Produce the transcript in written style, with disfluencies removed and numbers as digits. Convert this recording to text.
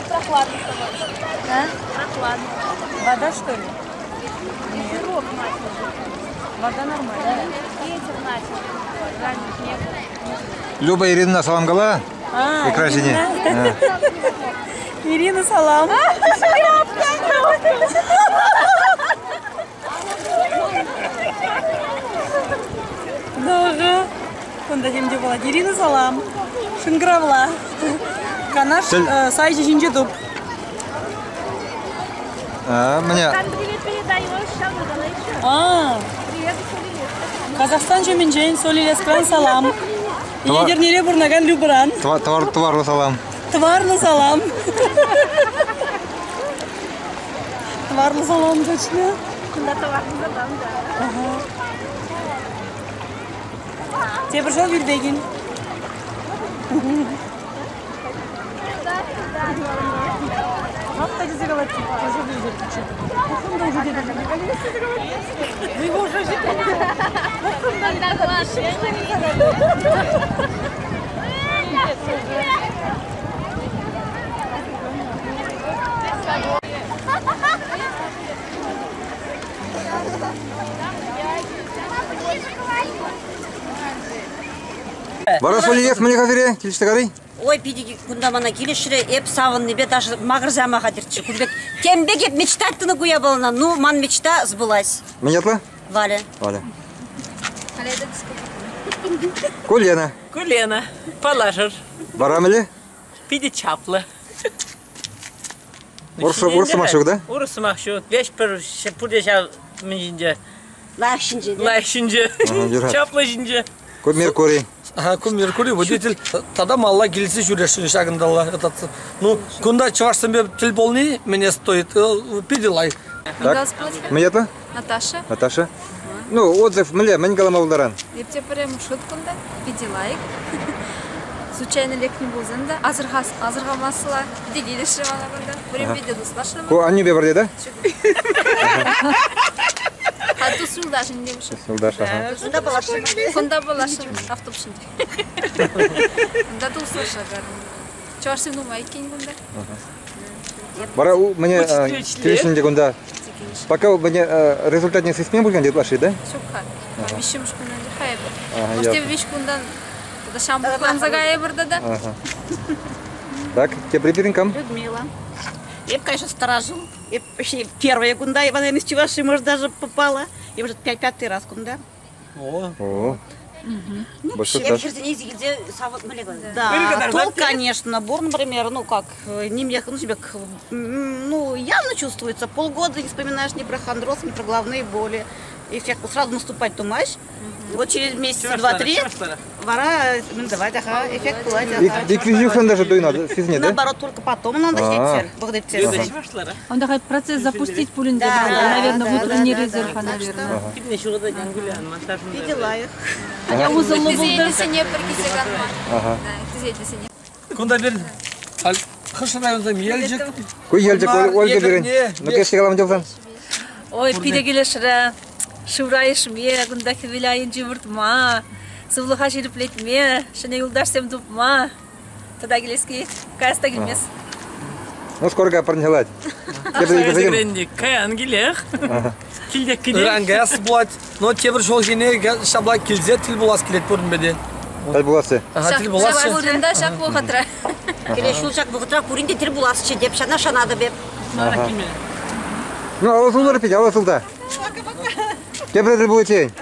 Прохладно. Да? Прохладно. Вода, что ли? Ветерок начал. Вода нормальная. Ветер начал. Ранний снег. Люба Ирина салам кала. Екрасине. Ирина салам. Doğru. Bunda şimdi болады. Ирина салам. Шынгыравла. Канаш сайжы жинже доп. Мне. Привет передаешь, сейчас еще. Привет, Казахстан жеминжен солилескран салам. Егернере бурнаган любран. Тварлы салам. Тварлы салам. Тварлы салам точно. Куда тварлы салам, да. Тебе пришел Вильбегин. Hafta bize galaktik. Koca bir ücret için. Bakın da ucuz edelim. Вы уже ждете. Барас Валиев, мне хафире, келиште карай. Ой, пидики, кунда мана келешіре, еп савын небе, даже мағырзама хадирчи. Кунбек, кембек еп мечтаттыны куя болна, ну, ман мечта сбылась. Менятла? Валя. Валя. Кулена. Кулена, положишь. Барамели? Пиди чапла. Урсы машук, да? Урсы машук. Вещь пурдеша минжинже. Лайшинже. Лайшинже. Чапла жинже. Код Меркурий. Ага, кум Меркурий, водитель. Тогда мало гильцы жүрешін шагындала. Ну, кунда чувашсан тіл болны, мне стоит. Пиделай. Так, Менятла? Наташа. Наташа? Ну, отзыв, мле, мен галамауларан. Епте прям шуткунда, пиделайк. Случайно лек не был занда. Азырға масыла. Дегелеші мана банда. Время видео слышно. Ко анне бебарде, да? Хату сулдашын демші. Сулдаш, ага. Кунда балашын автобусында. Кунда да услыша гарым. Чувашсын умай кен кунда. Бара, мне келишінде кунда. Пока у меня результат не сысмен bo'lgan deb ashida. Шукха. Бишим шкундан хайб. Может, виш кундан да шампуан загая бирда да. Так, тебе приберинкам. Людмила. Я, конечно, сторожу. Первая кунда, я из Чувашии, может, даже попала. И уже пятый раз кунда. О. Да, толк, конечно, набор, например, ну как, не мне, ну явно чувствуется, полгода не вспоминаешь ни про хондроз, ни про головные боли, эффект сразу наступать тумач, вот через месяц, два-три, вара, давать, ага, эффект платит. И квизюхан даже дуй физне, да? Наоборот, только потом надо хитер, благодаря. Он такой процесс запустить пулин, наверное, внутренний резерв, наверное. Видела их. Я узел не прикисеганма. Ага. Кунда бер, хыш районда елжик. Кой елжик, Ольга берин. Ну, кешке каламын жолдан. Ой, пидегелешіра, шыврайышым е, күндaki виляйын жывыртма, сывлыға жеріплетме, шыне юлдашсем дупма. Тогда келеске, кайста келмес. Ну, скоро гапарын желать. Азигренdik, каян келех. Килдек келех. Рангас болады. Но тебір жол гене шабла келзе тіл болас келет көрінбеде. Тіл боласы. Тіл боласы. Шак бурында, шак бұғытыра. Келеш шулшак бұғытыра көрінде тір боласы деп, шанады беп. Ну, аласылдары пейді, аласылда. Кепредер будет тень.